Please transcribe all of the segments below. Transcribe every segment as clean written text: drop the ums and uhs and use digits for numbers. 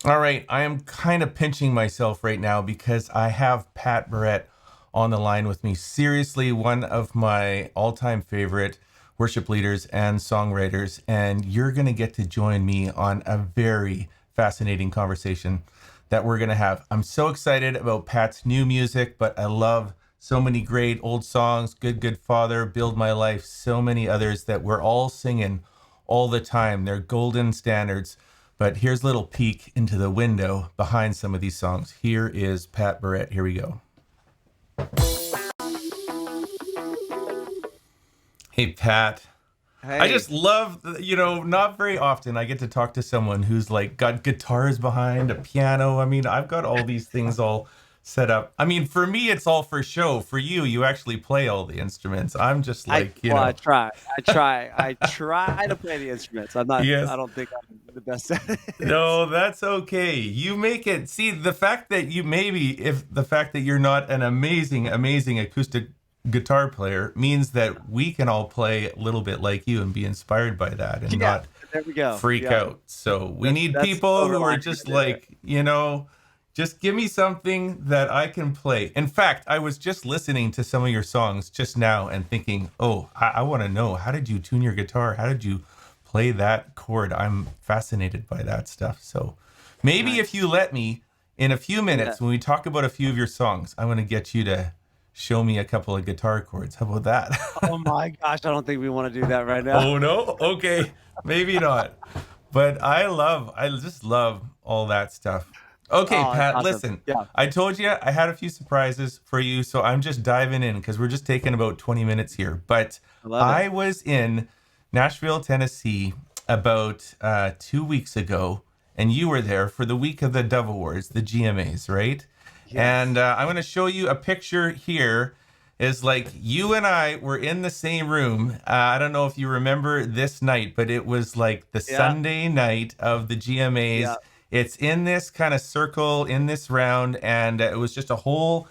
All right, I am kind of pinching myself right now because I have Pat Barrett on the line with me. Seriously, one of my all-time favorite worship leaders and songwriters, and you're going to get to join me on a very fascinating conversation that we're going to have. I'm so excited about Pat's new music, but I love so many great old songs, Good Father, Build My Life, so many others that we're all singing all the time. They're golden standards. But here's a little peek into the window behind some of these songs. Here is Pat Barrett. Here we go. Hey, Pat. I Hey, just love, not very often I get to talk to someone who's like got guitars behind a piano. I mean, I've got all these things all set up. I mean, for me, it's all for show. For you, you actually play all the instruments. I'm just like, I try. I try to play the instruments. I yes. don't think I'm the best at it. No, that's okay. You make it. See, the fact that you maybe, if the fact that you're not an amazing acoustic guitar player means that we can all play a little bit like you and be inspired by that and Yeah, not there we go. freak Yeah, out. So we that's need that's the people silver who are lining just right there. like, just give me something that I can play. In fact, I was just listening to some of your songs just now and thinking, oh, I want to know, how did you tune your guitar? How did you play that chord? I'm fascinated by that stuff. So maybe if Nice. you let me, in a few Yeah. minutes, when we talk about a few of your songs, I'm going to get you to show me a couple of guitar chords. How about that? Oh my gosh, I don't think we want to do that right now. Oh no? Okay. Maybe not. But I just love all that stuff. Okay, Oh, that's Pat, awesome. listen. Yeah, I told you I had a few surprises for you, so I'm just diving in because we're just taking about 20 minutes here. But I love it. I was in Nashville, Tennessee about 2 weeks ago, and you were there for the week of the Dove Awards, the GMAs, right? And Yes. I'm going to show you a picture here. Is like you and I were in the same room. I don't know if you remember this night, but it was like the Yeah. Sunday night of the Yeah. GMAs. It's in this kind of circle in this round, and it was just a whole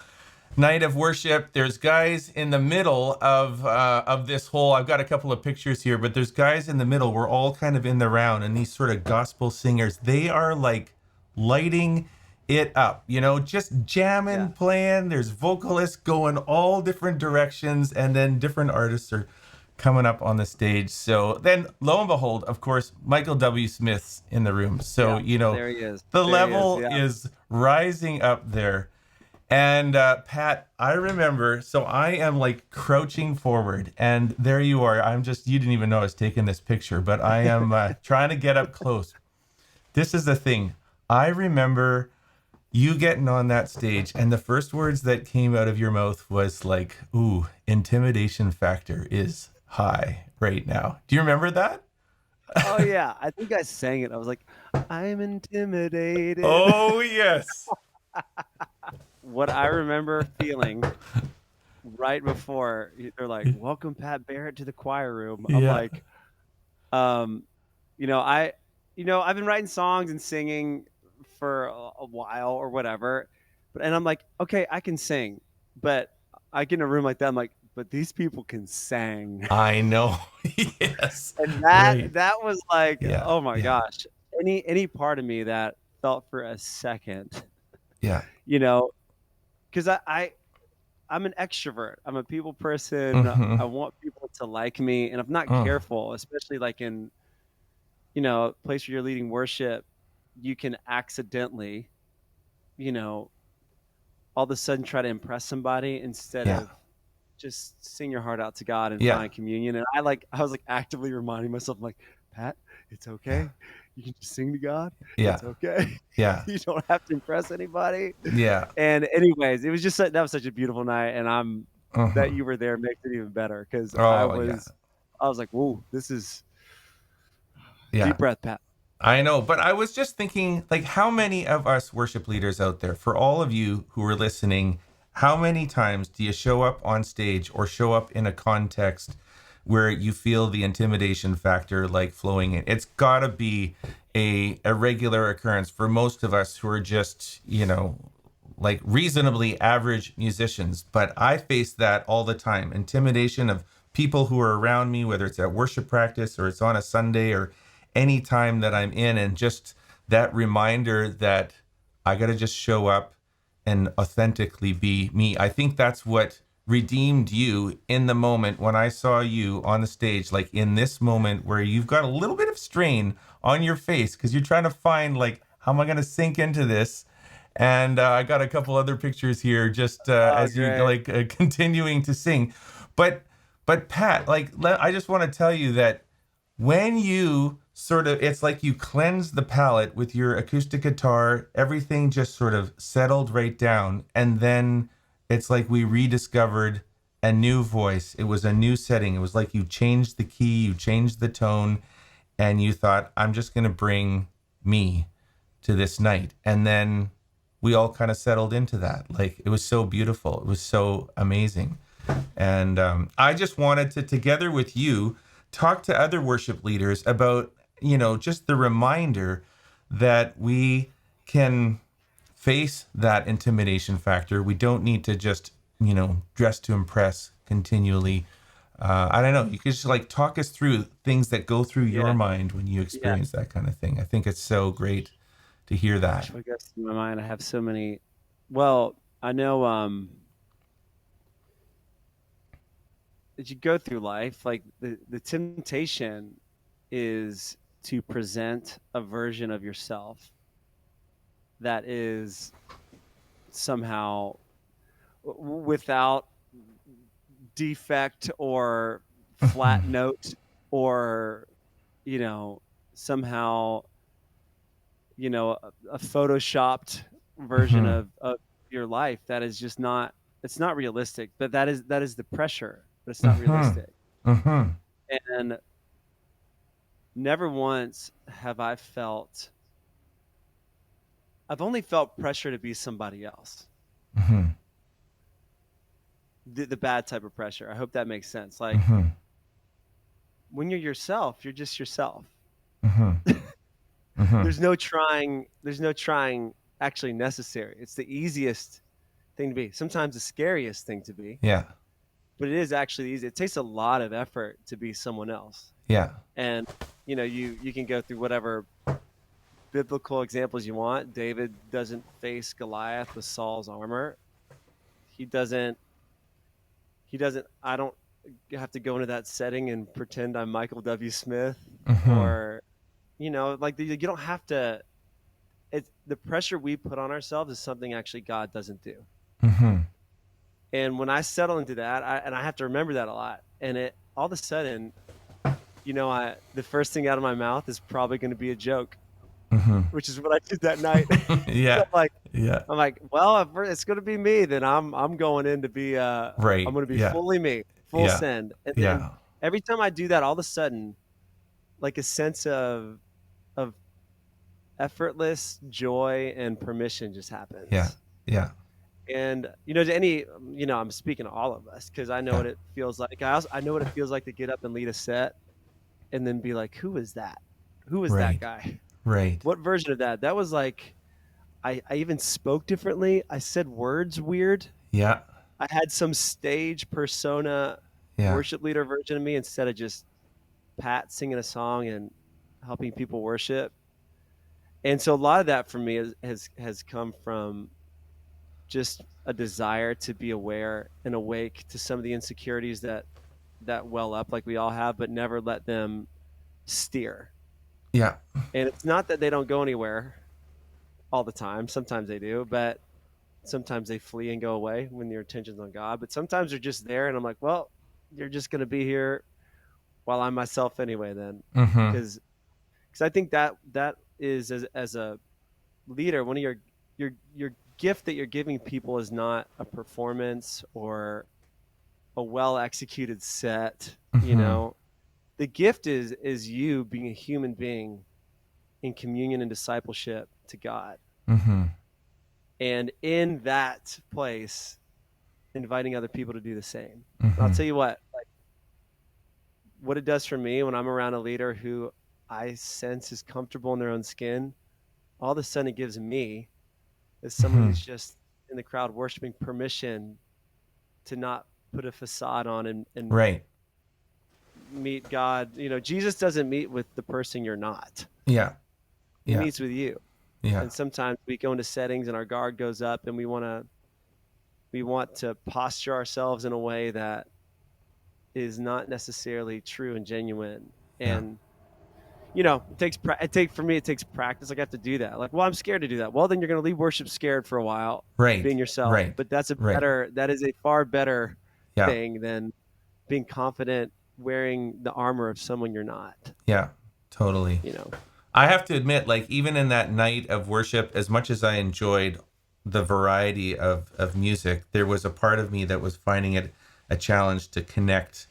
night of worship. There's guys in the middle of this whole. I've got a couple of pictures here, but there's guys in the middle. We're all kind of in the round, and these sort of gospel singers. They are like lighting it up, just jamming, Yeah. playing. There's vocalists going all different directions, and then different artists are coming up on the stage. So then, lo and behold, of course, Michael W. Smith's in the room. So, Yeah. There he is. the There he is. level Yeah. is rising up there. And Pat, I remember, so I am like crouching forward, and there you are. You didn't even know I was taking this picture, but I am trying to get up close. This is the thing. I remember you getting on that stage, and the first words that came out of your mouth was like, ooh, intimidation factor is high right now. Do you remember that? Oh yeah. I think I sang it. I was like, I'm intimidated. Oh, yes. What I remember feeling right before they're like, "Welcome Pat Barrett to the choir room." I'm Yeah. like, um, I, I've been writing songs and singing for a while or whatever, and I'm like, okay, I can sing, but I get in a room like that, I'm like, but these people can sing, I know. Yes. and Right. that was like, Yeah. oh my Yeah. gosh, any part of me that felt for a second, Yeah. you know, because I'm an extrovert. I'm a people person. I Mm-hmm. want people to like me. And if not Mm. careful, especially like in, a place where you're leading worship, you can accidentally, you know, all of a sudden try to impress somebody instead Yeah. of just sing your heart out to God and Yeah. find communion. And I was like actively reminding myself, I'm like, Pat, it's okay. You can just sing to God. Yeah. It's okay. Yeah. You don't have to impress anybody. Yeah. And anyways, it was just that was such a beautiful night, and that Mm-hmm. you were there makes it even better because Oh, yeah. I was like, whoa, this is Yeah. deep breath, Pat. I know, but I was just thinking, like, how many of us worship leaders out there, for all of you who are listening, how many times do you show up on stage or show up in a context where you feel the intimidation factor like flowing in? It's got to be a regular occurrence for most of us who are just, like reasonably average musicians. But I face that all the time. Intimidation of people who are around me, whether it's at worship practice or it's on a Sunday or any time that I'm in, and just that reminder that I got to just show up and authentically be me. I think that's what redeemed you in the moment when I saw you on the stage, like in this moment where you've got a little bit of strain on your face because you're trying to find, like, how am I going to sink into this? And I got a couple other pictures here just Oh, as you great. like continuing to sing. But Pat, like, I just want to tell you that when you sort of, it's like you cleanse the palette with your acoustic guitar, everything just sort of settled right down. And then it's like we rediscovered a new voice. It was a new setting. It was like you changed the key, you changed the tone, and you thought, I'm just going to bring me to this night. And then we all kind of settled into that. Like, it was so beautiful. It was so amazing. And I just wanted to, together with you, talk to other worship leaders about, just the reminder that we can face that intimidation factor. We don't need to just, dress to impress continually. I don't know. You could just like talk us through things that go through your Yeah. mind when you Yeah. experience that kind of thing. I think it's so great to hear that. Gosh, what goes through my mind? I have so many. Well, I know as you go through life, like the temptation is to present a version of yourself that is somehow without defect or flat note or somehow a photoshopped version Hmm. of your life that is just not, it's not realistic, but that is the pressure, but it's not Hmm. realistic. Hmm. And never once have I've only felt pressure to be somebody else. Hmm. The bad type of pressure. I hope that makes sense. Like Hmm. when you're yourself, you're just yourself. Hmm. Hmm. There's no trying actually necessary. It's the easiest thing to be. Sometimes the scariest thing to be, Yeah. but it is actually easy. It takes a lot of effort to be someone else. Yeah. And you can go through whatever biblical examples you want. David doesn't face Goliath with Saul's armor. He doesn't I don't have to go into that setting and pretend I'm Michael W. Smith Hmm. or like you don't have to. It's the pressure we put on ourselves is something actually God doesn't do. Hmm. And when I settle into that, I have to remember that a lot. And it all of a sudden, the first thing out of my mouth is probably going to be a joke, Hmm. which is what I did that night. So Yeah. Yeah. I'm like, well, if it's going to be me, then I'm going in to be I'm Right. going to be Yeah. fully me, full Yeah. send. And then Yeah. every time I do that, all of a sudden, like a sense of effortless joy and permission just Yeah. happens. Yeah. And to any, I'm speaking to all of us because I know Yeah. what it feels like. I know what it feels like to get up and lead a set and then be like, who is that? Who is that Right. guy? Right. What version of that? That was like, I even spoke differently. I said words weird. Yeah. I had some stage persona Yeah. worship leader version of me instead of just Pat singing a song and helping people worship. And so a lot of that for me has come from just a desire to be aware and awake to some of the insecurities that well up like we all have, but never let them steer. Yeah. And it's not that they don't go anywhere all the time. Sometimes they do, but sometimes they flee and go away when your attention's on God. But sometimes they're just there, and I'm like, well, you're just going to be here while I'm myself anyway, then, Hmm. because I think that is as a leader, one of your gift that you're giving people is not a performance or a well executed set. Hmm. The gift is you being a human being in communion and discipleship to God, Hmm. and in that place, inviting other people to do the same. And I'll Hmm. tell you what it does for me when I'm around a leader who I sense is comfortable in their own skin. All of a sudden, it gives me, as someone Hmm. who's just in the crowd worshiping, permission to not put a facade on and Right. meet God. Jesus doesn't meet with the person you're not. Yeah. He Yeah. meets with you. Yeah. And sometimes we go into settings and our guard goes up, and we want to posture ourselves in a way that is not necessarily true and genuine. Yeah. And for me it takes practice. Like I have to do that. Like, well, I'm scared to do that. Well, then you're going to leave worship scared for a while, Right. being yourself. Right. But Right. that is a far better Yeah. thing than being confident wearing the armor of someone you're not. Yeah. Totally. You know. I have to admit, like, even in that night of worship, as much as I enjoyed the variety of music, there was a part of me that was finding it a challenge to connect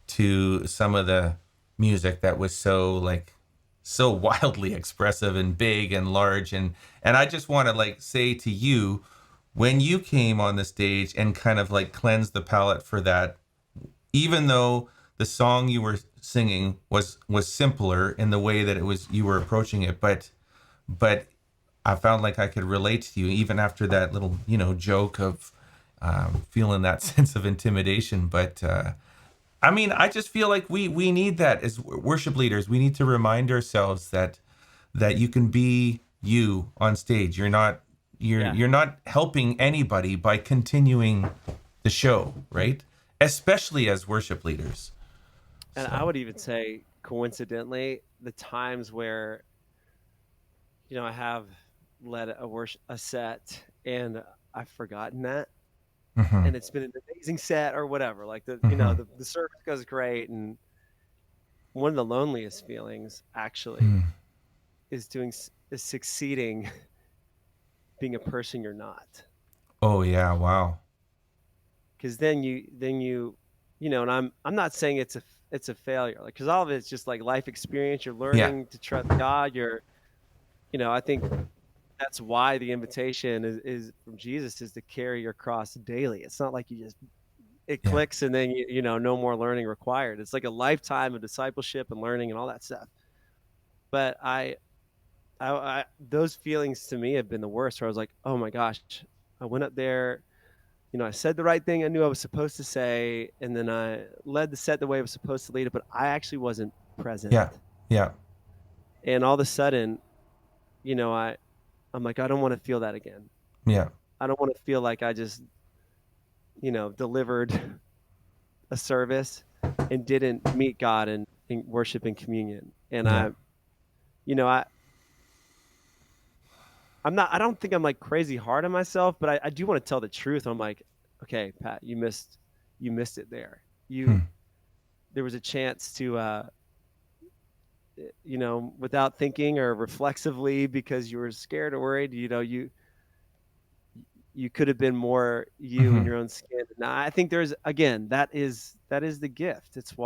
to some of the music that was so wildly expressive and big and large. And I just want to like say to you, when you came on the stage and kind of like cleansed the palate for that, even though the song you were singing was simpler in the way that it was you were approaching it, but I found like I could relate to you even after that little joke of feeling that sense of intimidation. But I mean, I just feel like we need that as worship leaders. We need to remind ourselves that you can be you on stage. Yeah. You're not helping anybody by continuing the show, right? Especially as worship leaders. And I So, would even say, coincidentally, the times where I have led a set and I've forgotten that, hmm and it's been an amazing set or whatever. Like hmm the service goes great, and one of the loneliest feelings actually hmm is succeeding being a person you're not. Oh yeah, wow. Because and I'm not saying it's a failure, like, because all of it's just like life experience. You're Yeah, learning to trust God. I think that's why the invitation is from Jesus, is to carry your cross daily. It's not like you just it yeah, clicks and then no more learning required. It's like a lifetime of discipleship and learning and all that stuff. But I those feelings to me have been the worst. Where I was like, oh my gosh, I went up there. I said the right thing I knew I was supposed to say, and then I led the set the way I was supposed to lead it, but I actually wasn't present. yeah, yeah, And all of a sudden, I'm like, I don't want to feel that again. yeah, I don't want to feel like I just, delivered a service and didn't meet God in worship and communion. And yeah, you know, I, I don't think I'm like crazy hard on myself, but I do want to tell the truth. I'm like, okay, Pat, you missed it there. hmm, There was a chance to, without thinking or reflexively, because you were scared or worried, you could have been more you in hmm, your own skin. Now, I think there's, again, that is the gift. It's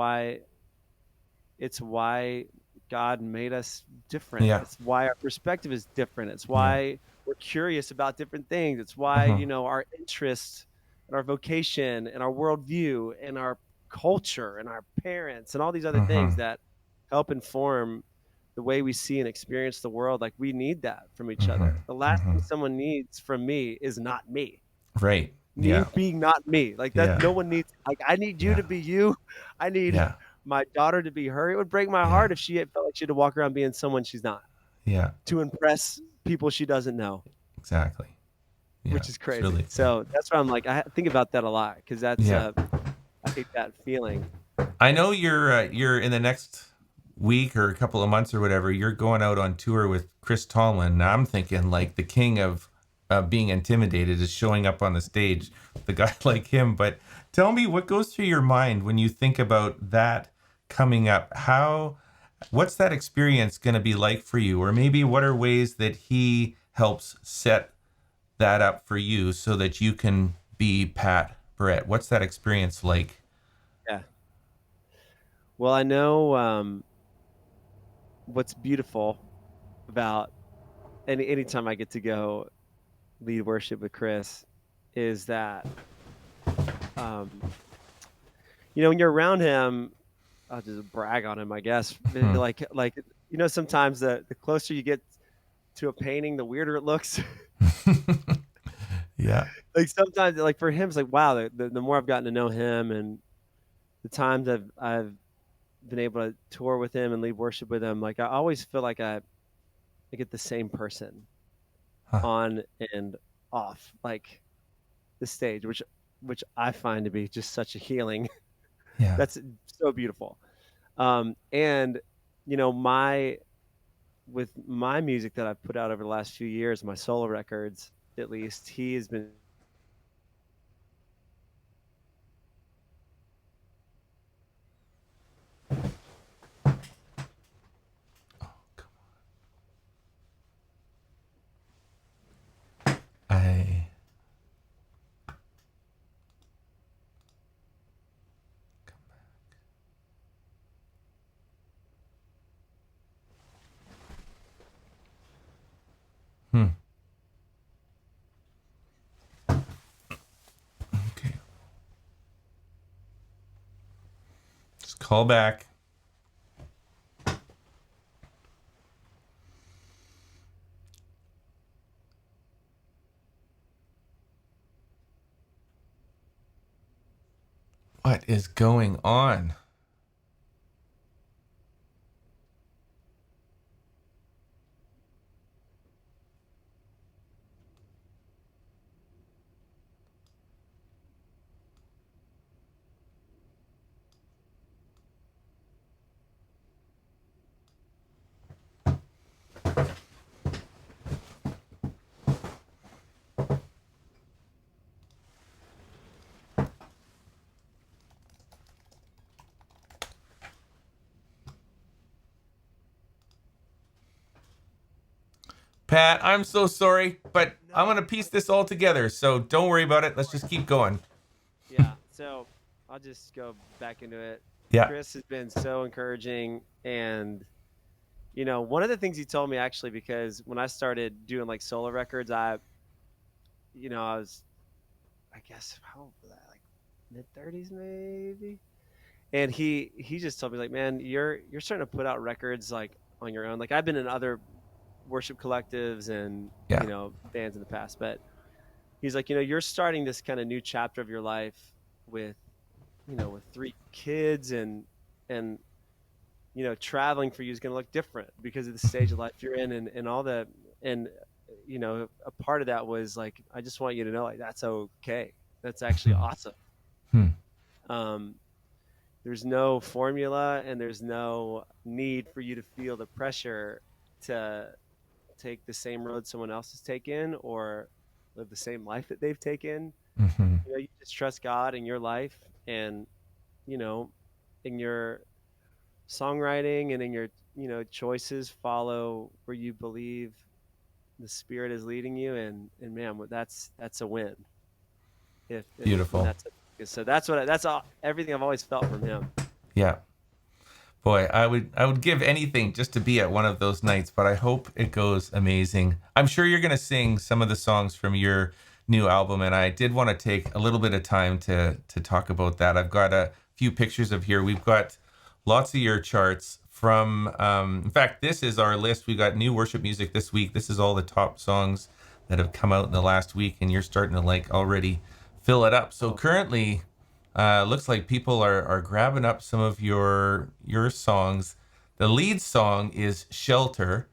why God made us different. yeah, It's why our perspective is different. It's yeah, why we're curious about different things. It's why, uh-huh, our interests and our vocation and our worldview and our culture and our parents and all these other uh-huh, things that help inform the way we see and experience the world. Like, we need that from each uh-huh, other. The last uh-huh. thing someone needs from me is not me. Right. Me Yeah, being not me. Like that, yeah, no one needs, like, I need you yeah, to be you. I need yeah, my daughter to be her. It would break my yeah, heart if she had felt like she had to walk around being someone she's not yeah, to impress people she doesn't know, exactly. Yeah, which is it's crazy. really good. So that's why I'm like, I think about that a lot, because Yeah. I hate that feeling. I know you're in the next week or a couple of months or whatever. You're going out on tour with Chris Tomlin. Now I'm thinking like the king of being intimidated is showing up on the stage, the guy like him. But tell me what goes through your mind when you think about that coming up. What's that experience going to be like for you? Or maybe what are ways that he helps set that up for you so that you can be Pat Barrett? What's that experience like? Yeah. Well, I know what's beautiful about anytime I get to go lead worship with Chris is that um, when you're around him, I'll just brag on him, I guess. Hmm. Like sometimes the closer you get to a painting, the weirder it looks. Yeah. Like sometimes, like for him, it's like, wow. The more I've gotten to know him, and the times I've been able to tour with him and lead worship with him, like I always feel like I get the same person Huh. on and off like the stage, which I find to be just such a healing. Yeah. That's so beautiful. And you know, my with my music that I've put out over the last few years, my solo records, at least, he has been I hmm. Okay. Just call back. What is going on? Pat, I'm so sorry, but I'm no. gonna piece this all together. So don't worry about it. Let's just keep going. Yeah. So I'll just go back into it. Yeah. Chris has been so encouraging. And, you know, one of the things he told me actually, because when I started doing like solo records, I was, I guess, how old was I? Like mid 30s maybe. And he just told me like, man, you're starting to put out records like on your own. Like I've been in other worship collectives and, Yeah. bands in the past, but he's like, you're starting this kind of new chapter of your life with with 3 kids and traveling for you is going to look different because of the stage of life you're in and all the and a part of that was like I just want you to know like that's okay. That's actually Hmm. awesome. Hmm. Um, there's no formula and there's no need for you to feel the pressure to take the same road someone else has taken or live the same life that they've taken. Hmm. You just trust God in your life and you know in your songwriting and in your choices follow where you believe the spirit is leading you and man that's a win if when Beautiful. that's so that's all everything I've always felt from him. Yeah. Boy, I would give anything just to be at one of those nights, but I hope it goes amazing. I'm sure you're gonna sing some of the songs from your new album, and I did want to take a little bit of time to talk about that. I've got a few pictures of here. We've got lots of your charts from. In fact, this is our list. We got new worship music this week. This is all the top songs that have come out in the last week, and you're starting to like already fill it up. So Oh, currently, looks like people are grabbing up some of your songs. The lead song is Shelter.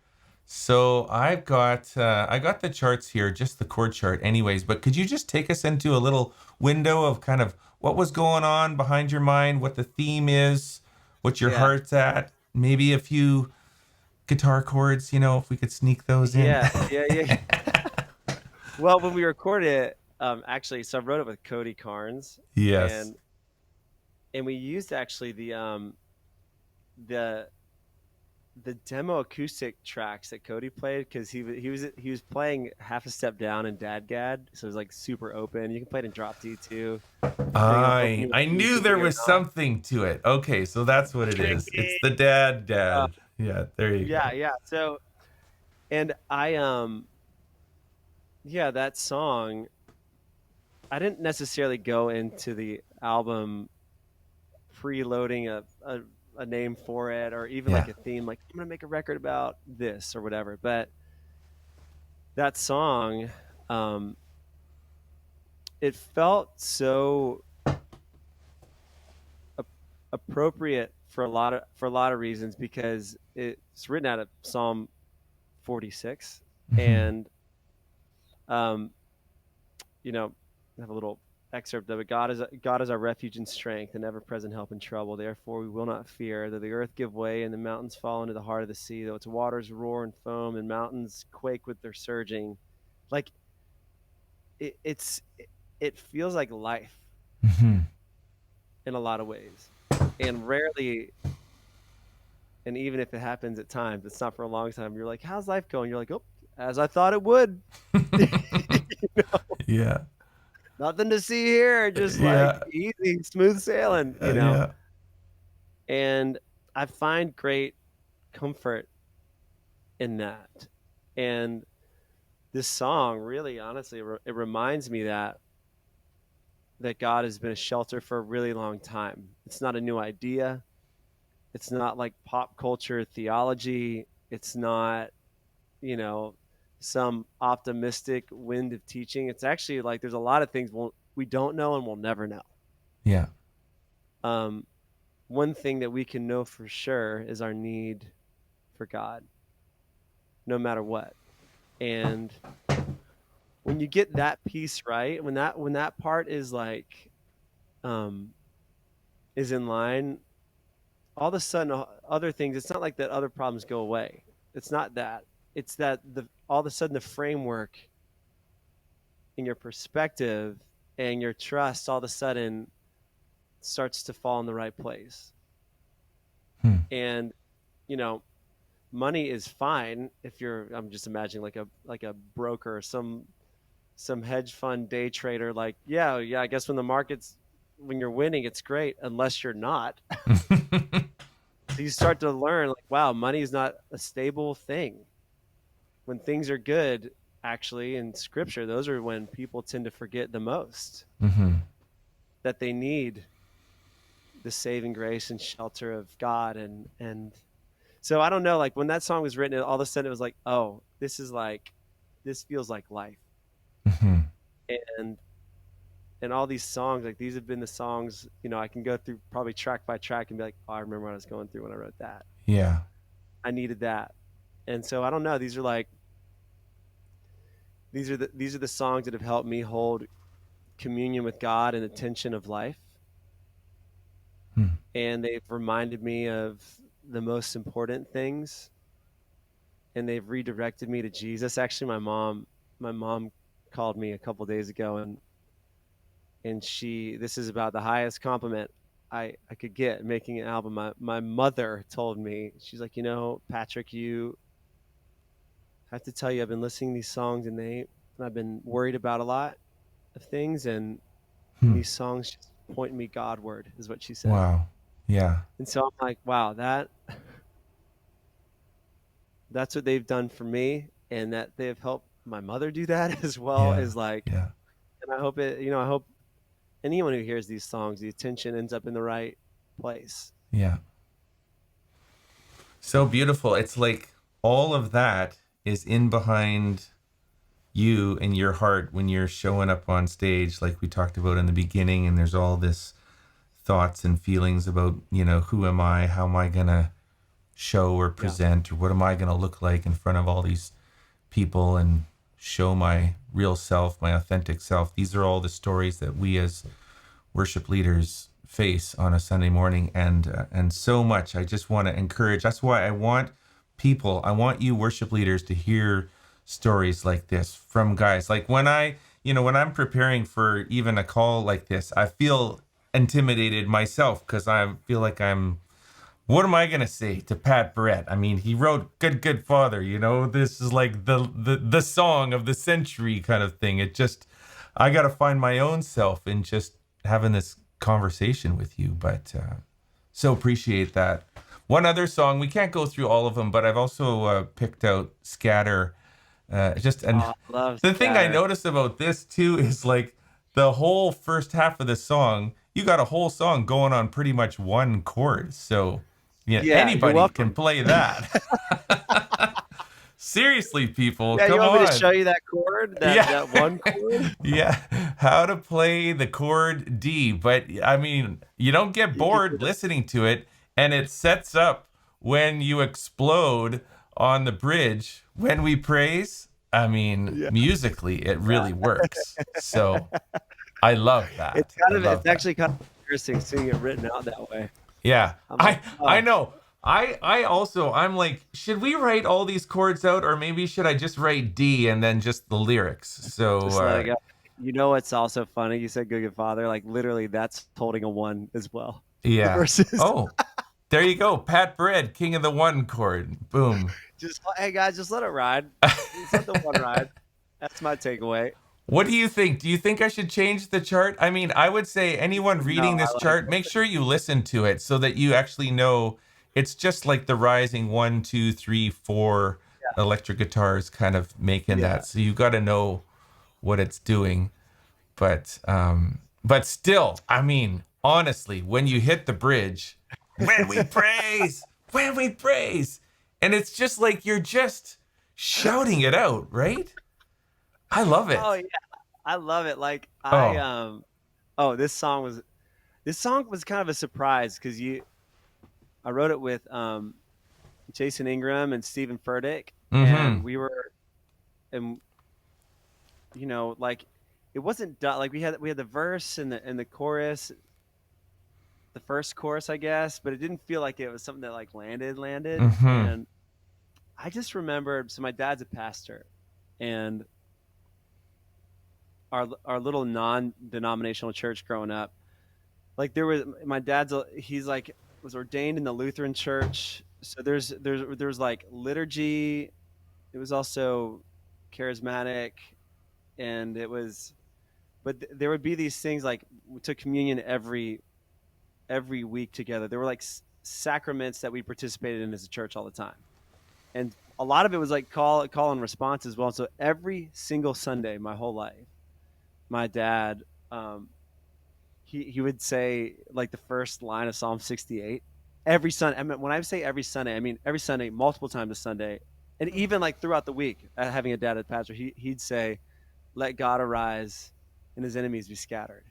So I got the charts here, just the chord chart anyways, but could you just take us into a little window of kind of what was going on behind your mind, what the theme is, what your yeah, heart's at, maybe a few guitar chords, if we could sneak those in. yeah. Well, when we recorded it, actually, so I wrote it with Cody Carnes, Yes. and we used actually the the demo acoustic tracks that Cody played because he was playing half a step down in Dadgad, so it was like super open. You can play it in drop D too, depending on open I you want I to use knew there MIDI or was not. something to it. Okay, so that's what it is. It's Tricky. the dad Uh, dad. Yeah, there you yeah, go. yeah. So and I yeah, that song. I didn't necessarily go into the album preloading a name for it or even like Yeah. a theme, like I'm gonna make a record about this or whatever. But that song, um, it felt so a- appropriate for a lot of reasons because it's written out of Psalm 46. Mm-hmm. And, you know, I have a little excerpt of it. God is our refuge and strength, and ever-present help in trouble. Therefore, we will not fear, though the earth give way and the mountains fall into the heart of the sea, though its waters roar and foam and mountains quake with their surging. Like it feels like life Mm-hmm. in a lot of ways, and rarely. And even if it happens at times, it's not for a long time. You're like, "How's life going?" You're like, "Oh, as I thought it would." Yeah. Nothing to see here, just like Yeah. easy, smooth sailing, Yeah. And I find great comfort in that. And this song really, honestly, it reminds me that God has been a shelter for a really long time. It's not a new idea. It's not like pop culture theology. It's not, you know, some optimistic wind of teaching. It's actually like there's a lot of things we don't know and we'll never know. Yeah. Um, One thing that we can know for sure is our need for God, no matter what. And when you get that piece right, when that part is like um, is in line, all of a sudden other things. It's not like that other problems go away. It's not that. It's that the all of a sudden the framework in your perspective and your trust all of a sudden starts to fall in the right place. Hmm. And you know, money is fine if you're. I'm just imagining like a broker, or some hedge fund day trader. Like, yeah. I guess when you're winning, it's great, unless you're not. So you start to learn, like, wow, money is not a stable thing. When things are good, actually, in Scripture, those are when people tend to forget the most Mm-hmm. that they need the saving grace and shelter of God. And so I don't know, like when that song was written, all of a sudden it was like, oh, this feels like life. Mm-hmm. And all these songs, like these have been the songs, I can go through probably track by track and be like, oh, I remember what I was going through when I wrote that. Yeah. I needed that. And so I don't know. These are the songs that have helped me hold communion with God and the tension of life. Hmm. And they've reminded me of the most important things. And they've redirected me to Jesus. Actually, my mom called me a couple days ago, and this is about the highest compliment I could get making an album. My mother told me, she's like, Patrick, you have to tell you, I've been listening to these songs, and I've been worried about a lot of things, and Hmm. these songs just point me Godward, is what she said. Wow. Yeah. And so I'm like, wow, that's what they've done for me, and that they've helped my mother do that as well. Yeah. Is like, Yeah. and I hope anyone who hears these songs, the attention ends up in the right place. Yeah. So beautiful. It's like all of that is in behind you and your heart when you're showing up on stage, like we talked about in the beginning. And there's all this thoughts and feelings about, who am I? How am I going to show or Yeah. present? Or what am I going to look like in front of all these people and show my real self, my authentic self? These are all the stories that we as worship leaders face on a Sunday morning, and so much. I just want to encourage. That's why I want you worship leaders to hear stories like this from guys. Like when I'm preparing for even a call like this, I feel intimidated myself because I feel like what am I gonna say to Pat Barrett? I mean, he wrote Good Father, this is like the song of the century kind of thing. I gotta find my own self in just having this conversation with you. But so appreciate that. One other song, we can't go through all of them, but I've also picked out Scatter. And Oh, I love the thing I Scatter. noticed about this too is like the whole first half of the song, you got a whole song going on pretty much one chord. So yeah, Yeah, you're anybody can welcome. play that. Seriously, people, Yeah, you come want me to on. show you that chord, that Yeah. that one chord? Yeah. How to play the chord D. But I mean, you don't get You can do bored it. listening to it. And it sets up when you explode on the bridge When we praise, I mean, Yeah. musically, it really works. So I love It's that. I kind of love it's that. actually kind of embarrassing seeing it written out that way. Yeah. I'm like, I oh, know. I also I'm like, should we write all these chords out, or maybe should I just write D and then just the lyrics? So just let it go. You know what's also funny? You said Good Father. Like literally, that's holding a one as well. The yeah. verses. Oh, there you go. Pat Barrett, King of the One chord. Boom. Just hey guys, just let it ride. Just let the one ride. That's my takeaway. What do you think? Do you think I should change the chart? I mean, I would say anyone No, reading this I like chart, make it. sure you listen to it so that you actually know it's just like the rising one, two, three, four electric guitars kind of making Yeah. that. So you got to know what it's doing. But still, I mean, honestly, when you hit the bridge, when we praise, and it's just like you're just shouting it out, right? I love Oh it. yeah, I love it. Like Oh. oh this song was kind of a surprise because you I wrote it with Jason Ingram and Stephen Furtick, and Mm-hmm. we were and like it wasn't done. Like we had the verse and the chorus, the first chorus, I guess, but it didn't feel like it was something that like landed. Mm-hmm. And I just remembered. So my dad's a pastor, and our little non-denominational church growing up, like there was my dad's he's like was ordained in the Lutheran church. So there's like liturgy. It was also charismatic, and it was but there would be these things like we took communion every week together. There were like sacraments that we participated in as a church all the time, and a lot of it was like call and response as well. So every single Sunday, my whole life, my dad, um, he would say like the first line of Psalm 68 every Sunday. I mean, when I say every Sunday, I mean every Sunday, multiple times a Sunday, and even like throughout the week, having a dad as pastor, he'd say, "Let God arise, and His enemies be scattered."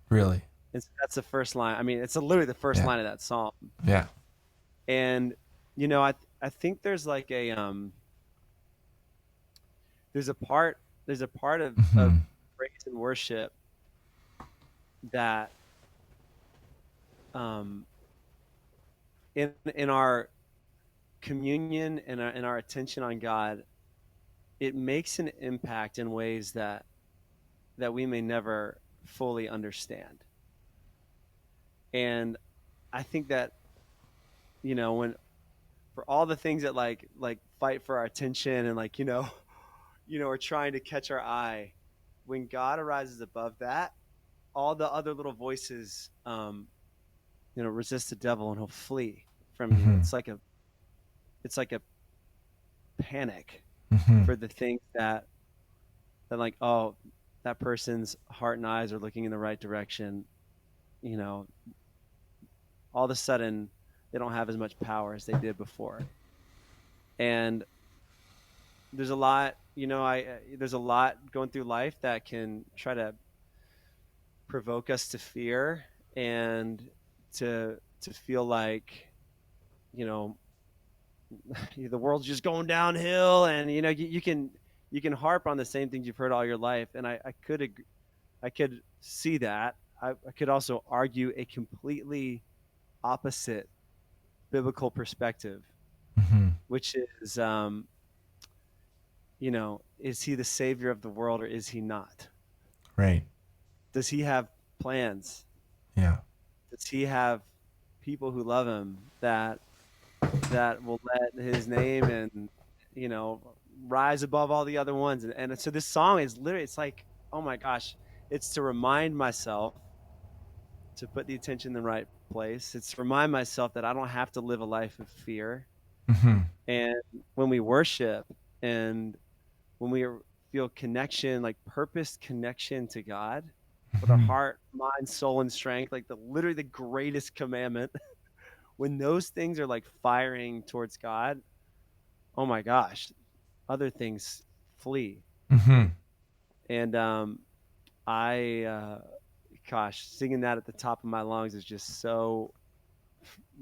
Really? And so that's the first line. I mean, it's literally the first Yeah. line of that psalm. Yeah. And I think there's like a there's a part of Mm-hmm. praise and worship that um in our communion and our attention on God, it makes an impact in ways that we may never fully understand. And I think that when for all the things that like fight for our attention and like are trying to catch our eye, when God arises above that, all the other little voices resist the devil and he'll flee from you. Mm-hmm. It's like a panic Mm-hmm. for the things that like, oh, that person's heart and eyes are looking in the right direction. you know all of a sudden they don't have as much power as they did before. And there's a lot, there's a lot going through life that can try to provoke us to fear and to feel like you know the world's just going downhill, and you can harp on the same things you've heard all your life. And I could see that. I could also argue a completely opposite biblical perspective, Mm-hmm. which is is he the savior of the world or is he not? Right. Does he have plans? Yeah. Does he have people who love him that will let his name and you know rise above all the other ones? And so this song is literally, it's like, oh my gosh, it's to remind myself to put the attention in the right place. It's to remind myself that I don't have to live a life of fear. Mm-hmm. And when we worship and when we feel connection, like purpose connection to God with our Mm-hmm. heart, mind, soul, and strength, like literally the greatest commandment, when those things are like firing towards God, oh my gosh, other things flee. Mm-hmm. And gosh, singing that at the top of my lungs is just so,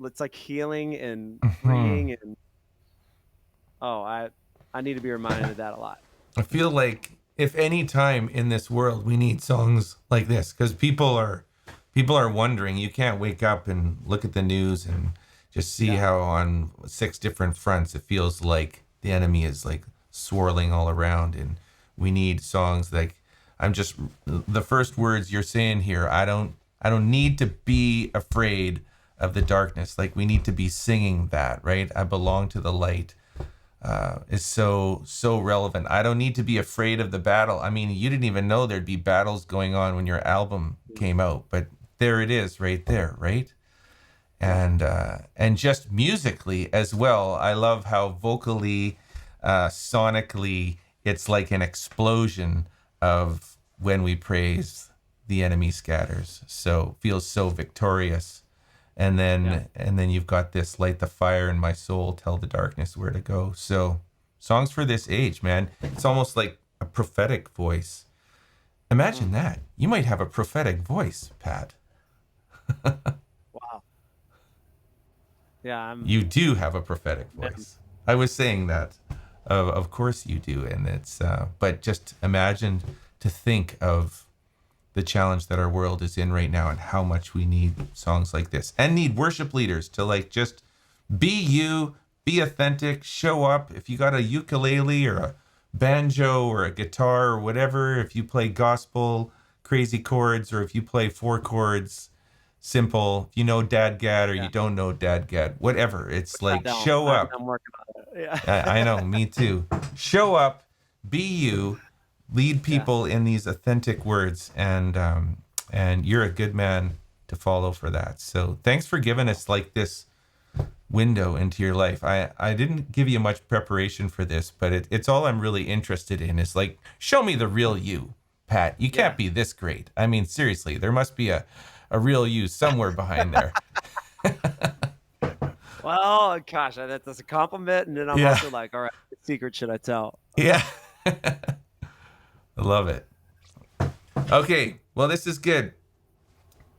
it's like healing and Mm-hmm. freeing. And oh, I need to be reminded of that a lot. I feel like if any time in this world we need songs like this, because people are wondering. You can't wake up and look at the news and just see Yeah. how on 6 different fronts it feels like the enemy is like swirling all around, and we need songs like I'm just the first words you're saying here. I don't need to be afraid of the darkness. Like we need to be singing that, right? I belong to the light. Is so relevant. I don't need to be afraid of the battle. I mean, you didn't even know there'd be battles going on when your album came out, but there it is, right there, right? Yeah. And just musically as well. I love how vocally, sonically, it's like an explosion of when we praise the enemy scatters. So feels so victorious. And Yeah. then you've got this light the fire in my soul, tell the darkness where to go. So songs for this age, man. It's almost like a prophetic voice. Imagine Mm. that. You might have a prophetic voice, Pat. Wow. Yeah. You do have a prophetic Man. voice. I was saying that. Of course you do. And it's, but just imagine to think of the challenge that our world is in right now and how much we need songs like this and need worship leaders to like just be you, be authentic, show up. If you got a ukulele or a banjo or a guitar or whatever, if you play gospel crazy chords or if you play 4 chords simple, if you know dadgad or you Yeah. don't know dadgad, whatever, it's I like don't. show up. I'm working on it. Yeah. I know, me too. Show up, be you, lead Yeah. people in these authentic words, and you're a good man to follow for that. So thanks for giving us like this window into your life. I didn't give you much preparation for this, but it's all I'm really interested in is like, show me the real you, Pat. You can't Yeah. be this great. I mean, seriously, there must be a real you somewhere behind there. Well, gosh, that's a compliment, and then I'm Yeah. also like, all right, what secret should I tell? Yeah. I love it. Okay, well, this is good.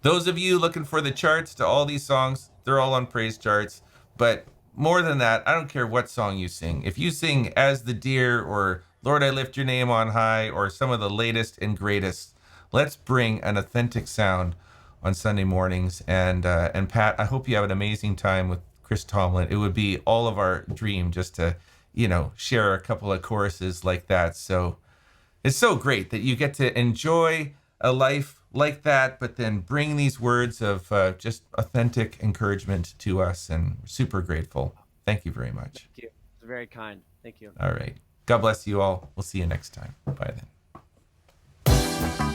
Those of you looking for the charts to all these songs, they're all on PraiseCharts. But more than that, I don't care what song you sing. If you sing As the Deer or Lord, I Lift Your Name on High or some of the latest and greatest, let's bring an authentic sound on Sunday mornings. And Pat, I hope you have an amazing time with Chris Tomlin. It would be all of our dream just to, share a couple of choruses like that. So it's so great that you get to enjoy a life like that, but then bring these words of just authentic encouragement to us. And we're super grateful. Thank you very much. Thank you. It's very kind. Thank you. All right. God bless you all. We'll see you next time. Bye then.